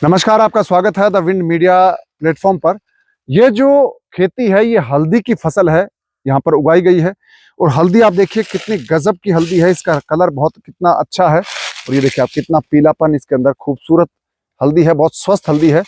नमस्कार, आपका स्वागत है द विंड मीडिया प्लेटफॉर्म पर। ये जो खेती है ये हल्दी की फसल है, यहाँ पर उगाई गई है। और हल्दी आप देखिए कितनी गजब की हल्दी है, इसका कलर बहुत कितना अच्छा है। और ये देखिए आप कितना पीलापन इसके अंदर, खूबसूरत हल्दी है, बहुत स्वस्थ हल्दी है।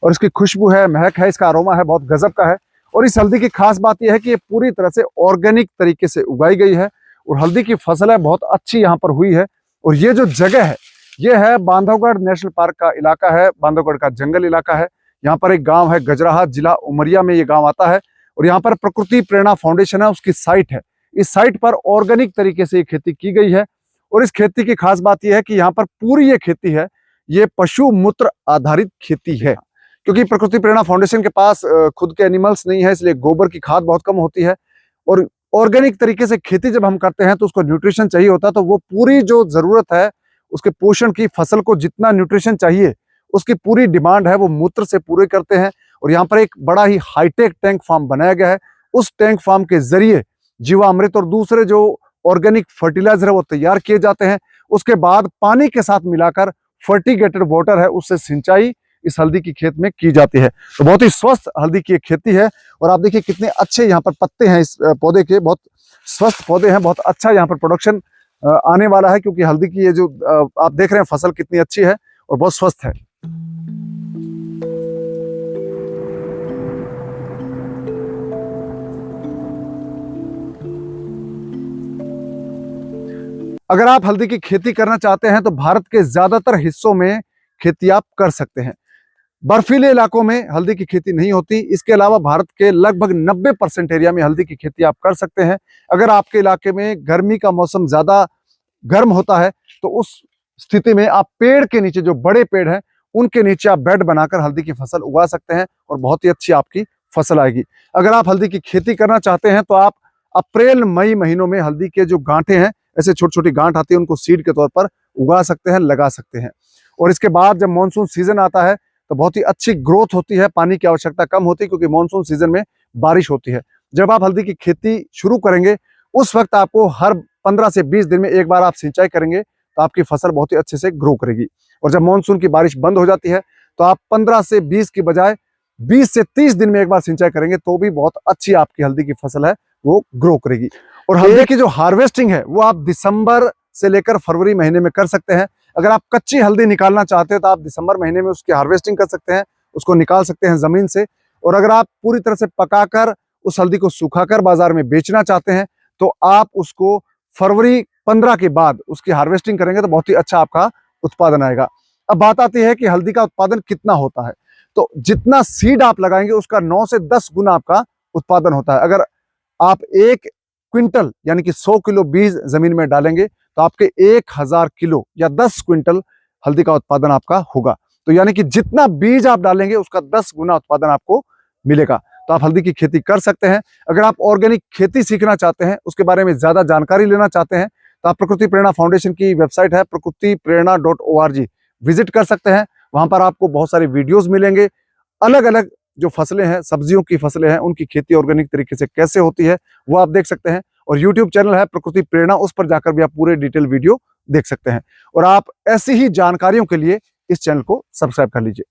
और इसकी खुशबू है, महक है, इसका अरोमा है, बहुत गजब का है। और इस हल्दी की खास बात यह है कि ये पूरी तरह से ऑर्गेनिक तरीके से उगाई गई है और हल्दी की फसल है बहुत अच्छी यहाँ पर हुई है। और ये जो जगह है ये है बांधवगढ़ नेशनल पार्क का इलाका है, बांधवगढ़ का जंगल इलाका है। यहाँ पर एक गांव है गजराहा, जिला उमरिया में ये गांव आता है। और यहाँ पर प्रकृति प्रेरणा फाउंडेशन है, उसकी साइट है। इस साइट पर ऑर्गेनिक तरीके से ये खेती की गई है। और इस खेती की खास बात यह है कि यहाँ पर पूरी ये खेती है, ये पशु मूत्र आधारित खेती है। क्योंकि प्रकृति प्रेरणा फाउंडेशन के पास खुद के एनिमल्स नहीं है, इसलिए गोबर की खाद बहुत कम होती है। और ऑर्गेनिक तरीके से खेती जब हम करते हैं तो उसको न्यूट्रिशन चाहिए होता है, तो वो पूरी जो जरूरत है उसके पोषण की, फसल को जितना न्यूट्रिशन चाहिए उसकी पूरी डिमांड है वो मूत्र से पूरे करते हैं। और यहाँ पर एक बड़ा ही हाईटेक टैंक फार्म बनाया गया है। उस टैंक फार्म के जरिए जीवामृत और दूसरे जो ऑर्गेनिक फर्टिलाइजर है वो तैयार किए जाते हैं। उसके बाद पानी के साथ मिलाकर फर्टिगेटेड वाटर है उससे सिंचाई इस हल्दी की खेत में की जाती है। तो बहुत ही स्वस्थ हल्दी की एक खेती है। और आप देखिए कितने अच्छे यहाँ पर पत्ते हैं इस पौधे के, बहुत स्वस्थ पौधे हैं, बहुत अच्छा यहाँ पर प्रोडक्शन आने वाला है। क्योंकि हल्दी की ये जो आप देख रहे हैं फसल कितनी अच्छी है और बहुत स्वस्थ है। अगर आप हल्दी की खेती करना चाहते हैं तो भारत के ज्यादातर हिस्सों में खेती आप कर सकते हैं। बर्फीले इलाकों में हल्दी की खेती नहीं होती। इसके अलावा भारत के लगभग 90% एरिया में हल्दी की खेती आप कर सकते हैं। अगर आपके इलाके में गर्मी का मौसम ज्यादा गर्म होता है तो उस स्थिति में आप पेड़ के नीचे, जो बड़े पेड़ हैं उनके नीचे आप बेड बनाकर हल्दी की फसल उगा सकते हैं और बहुत ही अच्छी आपकी फसल आएगी। अगर आप हल्दी की खेती करना चाहते हैं तो आप अप्रैल मई महीनों में हल्दी के जो गांठें हैं, ऐसे छोटी छोटी गांठ आती है, उनको सीड के तौर पर उगा सकते हैं, लगा सकते हैं। और इसके बाद जब मानसून सीजन आता है तो बहुत ही अच्छी ग्रोथ होती है, पानी की आवश्यकता कम होती है क्योंकि मानसून सीजन में बारिश होती है। जब आप हल्दी की खेती शुरू करेंगे उस वक्त आपको हर 15 से 20 दिन में एक बार आप सिंचाई करेंगे तो आपकी फसल बहुत ही अच्छे से ग्रो करेगी। और जब मानसून की बारिश बंद हो जाती है तो आप 15 से 20 की बजाय 20 से 30 दिन में एक बार सिंचाई करेंगे तो भी बहुत अच्छी आपकी हल्दी की फसल है वो ग्रो करेगी। और हल्दी की जो हार्वेस्टिंग है वो आप दिसंबर से लेकर फरवरी महीने में कर सकते हैं। अगर आप कच्ची हल्दी निकालना चाहते हैं तो आप दिसंबर महीने में उसकी हार्वेस्टिंग कर सकते हैं, उसको निकाल सकते हैं जमीन से। और अगर आप पूरी तरह से पकाकर उस हल्दी को सुखाकर बाजार में बेचना चाहते हैं तो आप उसको फरवरी 15 के बाद उसकी हार्वेस्टिंग करेंगे तो बहुत ही अच्छा आपका उत्पादन आएगा। अब बात आती है कि हल्दी का उत्पादन कितना होता है। तो जितना सीड आप लगाएंगे उसका 9 से 10 गुना आपका उत्पादन होता है। अगर आप 1 क्विंटल यानी कि 100 किलो बीज जमीन में डालेंगे तो आपके 1000 किलो या 10 क्विंटल हल्दी का उत्पादन आपका होगा। तो यानी कि जितना बीज आप डालेंगे उसका 10 गुना उत्पादन आपको मिलेगा। तो आप हल्दी की खेती कर सकते हैं। अगर आप ऑर्गेनिक खेती सीखना चाहते हैं, उसके बारे में ज्यादा जानकारी लेना चाहते हैं तो आप प्रकृति प्रेरणा फाउंडेशन की वेबसाइट है prakrutiprerna.org विजिट कर सकते हैं। वहां पर आपको बहुत सारे वीडियोस मिलेंगे। अलग अलग जो फसलें हैं, सब्जियों की फसलें हैं, उनकी खेती ऑर्गेनिक तरीके से कैसे होती है वो आप देख सकते हैं। और यूट्यूब चैनल है प्रकृति प्रेरणा, उस पर जाकर भी आप पूरे डिटेल वीडियो देख सकते हैं। और आप ऐसी ही जानकारियों के लिए इस चैनल को सब्सक्राइब कर लीजिए।